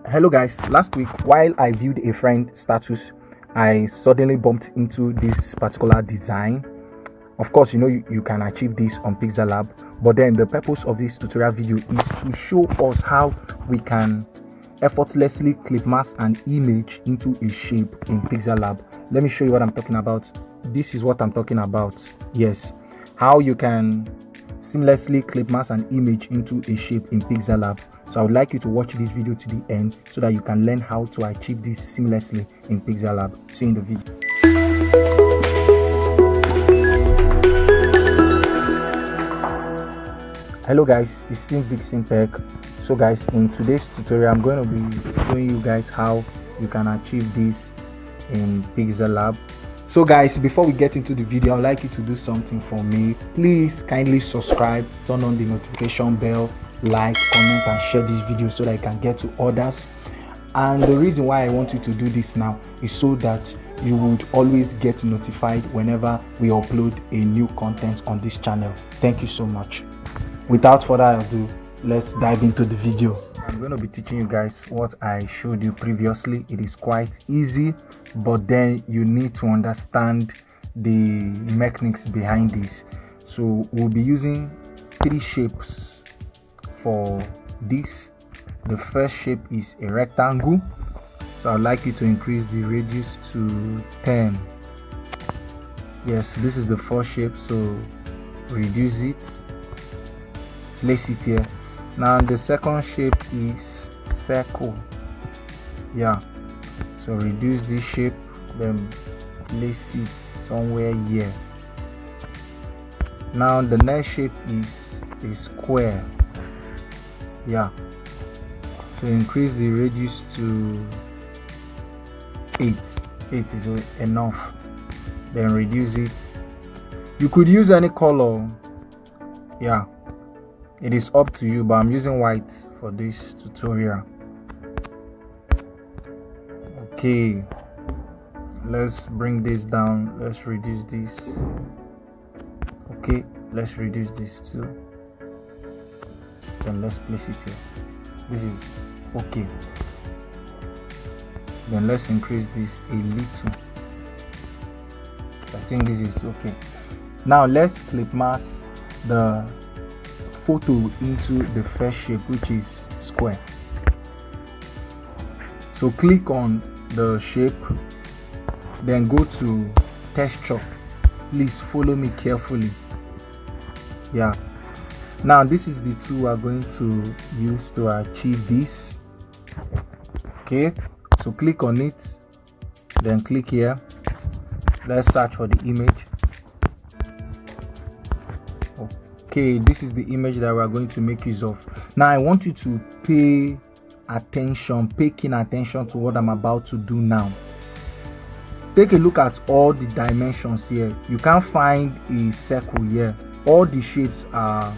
Hello guys, last week while I viewed a friend's status, I suddenly bumped into this particular design. Of course, you can achieve this on Pixellab, but then the purpose of this tutorial video is to show us how we can effortlessly clip mask an image into a shape in Pixellab. Let me show you what I'm talking about. This is what I'm talking about. Yes, how you can seamlessly clip mask an image into a shape in Pixellab. So I would like you to watch this video to the end so that you can learn how to achieve this seamlessly in Pixellab. See you in the video. Hello guys, it's Team Prt. So guys, in today's tutorial I'm going to be showing you guys how you can achieve this in Pixellab. So guys, before we get into the video, I'd like you to do something for me. Please kindly subscribe, turn on the notification bell, like, comment and share this video so that I can get to others. And the reason why I want you to do this now is so that you would always get notified whenever we upload a new content on this channel. Thank you so much. Without further ado, let's dive into the video. I'm going to be teaching you guys what I showed you previously. It is quite easy, but then you need to understand the mechanics behind this. So we'll be using 3 shapes for this. The first shape is a rectangle, so I'd like you to increase the radius to 10. Yes, this is the first shape, so reduce it, place it here. Now the second shape is circle. Yeah, so reduce this shape, then place it somewhere here. Now the next shape is a square. Yeah, so increase the radius to 8 is enough, then reduce it. You could use any color, yeah, it is up to you, but I'm using white for this tutorial. Okay, let's bring this down, let's reduce this. Okay, let's reduce this too, then let's place it here. This is okay, then let's increase this a little. I think this is okay. Now let's clip mask the photo into the first shape, which is square. So click on the shape, then go to texture. Please follow me carefully. Yeah, now this is the tool we are going to use to achieve this. Okay, so click on it, then click here. Let's search for the image. Okay, this is the image that we are going to make use of. Now I want you to pay keen attention to what I'm about to do now. Take a look at all the dimensions here. You can't find a circle here. All the shapes are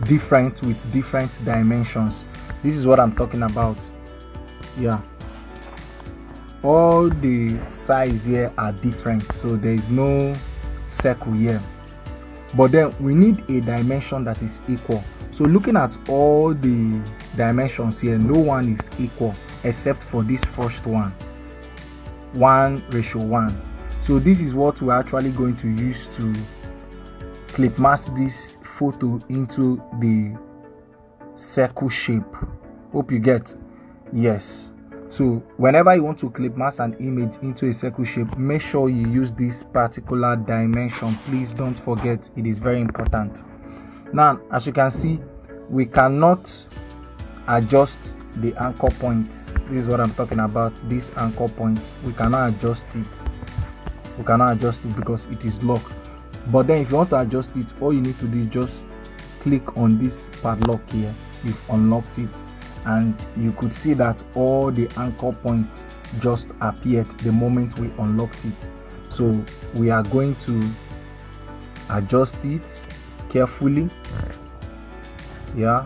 different with different dimensions. This is what I'm talking about. Yeah, all the sides here are different, so there is no circle here, but then we need a dimension that is equal. So looking at all the dimensions here, no one is equal except for this first one, 1:1. So this is what we're actually going to use to clip mask this photo into the circle shape. Hope you get. Yes, so whenever you want to clip mask an image into a circle shape, make sure you use this particular dimension. Please don't forget, it is very important. Now as you can see, we cannot adjust the anchor point. This is what I'm talking about. This anchor point, we cannot adjust it because it is locked. But then if you want to adjust it, all you need to do is just click on this padlock here. You've unlocked it, and you could see that all the anchor points just appeared the moment we unlocked it. So we are going to adjust it carefully. Yeah,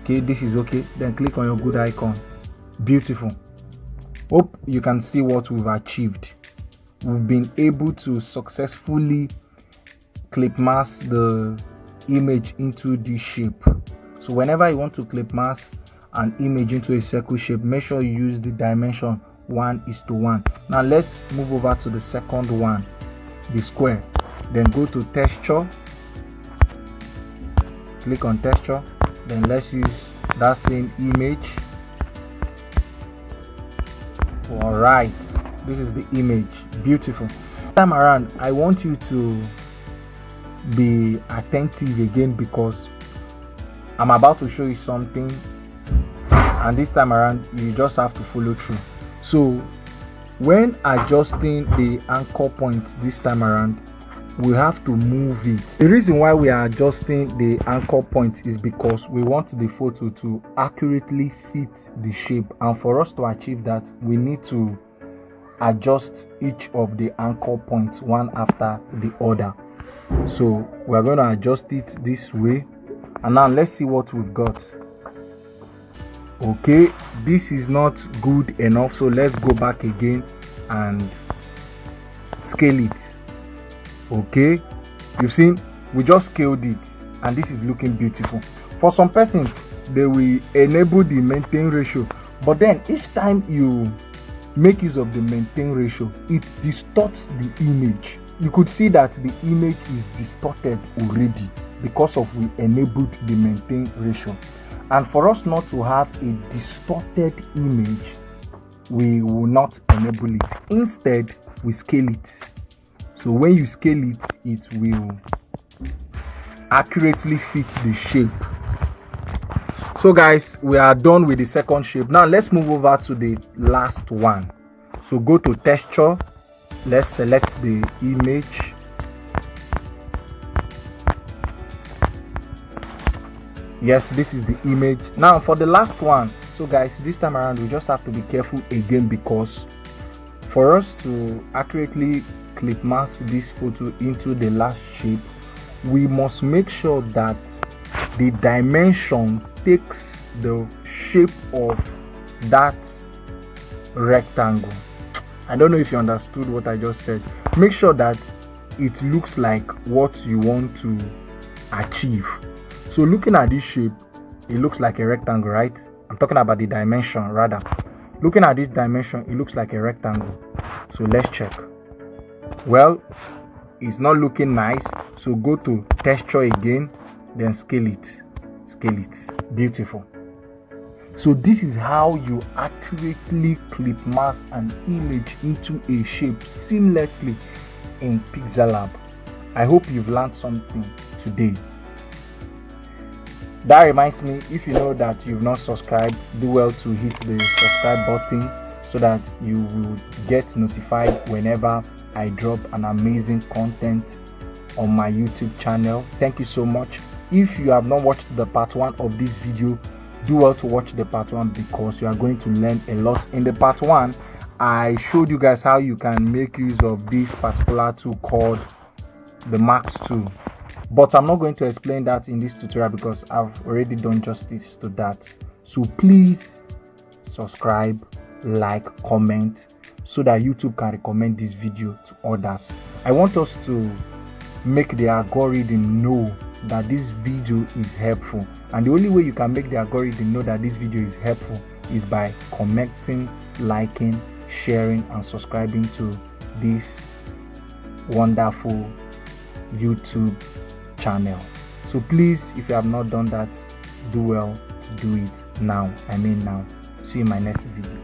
okay, this is okay. Then click on your good icon. Beautiful. Hope you can see what we've achieved. We've been able to successfully clip mask the image into this shape. So whenever you want to clip mask an image into a circle shape, make sure you use the dimension 1:1. Now let's move over to the second one, the square. Then go to texture, click on texture, then let's use that same image. All right, this is the image. Beautiful. This time around, I want you to be attentive again, because I'm about to show you something, and this time around you just have to follow through. So when adjusting the anchor point this time around, we have to move it. The reason why we are adjusting the anchor point is because we want the photo to accurately fit the shape, and for us to achieve that, we need to adjust each of the anchor points one after the other. So we are going to adjust it this way, and now let's see what we've got. Okay, this is not good enough, so let's go back again and scale it. Okay, you've seen we just scaled it, and this is looking beautiful. For some persons, they will enable the maintain ratio, but then each time you make use of the maintain ratio, it distorts the image. You could see that the image is distorted already because of we enabled the maintain ratio. And for us not to have a distorted image, we will not enable it. Instead, we scale it. So when you scale it, it will accurately fit the shape. So guys, we are done with the second shape. Now let's move over to the last one. So go to texture, let's select the image. Yes, this is the image. Now for the last one, so guys, this time around we just have to be careful again, because for us to accurately clip mask this photo into the last shape, we must make sure that the dimension takes the shape of that rectangle. I don't know if you understood what I just said. Make sure that it looks like what you want to achieve. So looking at this shape, it looks like a rectangle, right? I'm talking about the dimension rather. Looking at this dimension, it looks like a rectangle. So let's check. Well, it's not looking nice, so go to texture again, then scale it. Beautiful. So this is how you accurately clip mask an image into a shape seamlessly in Pixellab. I hope you've learned something today. That reminds me, if you know that you've not subscribed, do well to hit the subscribe button so that you will get notified whenever I drop an amazing content on my YouTube channel. Thank you so much. If you have not watched the part 1 of this video, do well to watch the part 1, because you are going to learn a lot. In the part 1, I showed you guys how you can make use of this particular tool called the Max tool, but I'm not going to explain that in this tutorial because I've already done justice to that. So please subscribe, like, comment, so that YouTube can recommend this video to others. I want us to make the algorithm know that this video is helpful, and the only way you can make the algorithm know that this video is helpful is by commenting, liking, sharing, and subscribing to this wonderful YouTube channel. So please, if you have not done that, do well to do it now. I mean now. See you in my next video.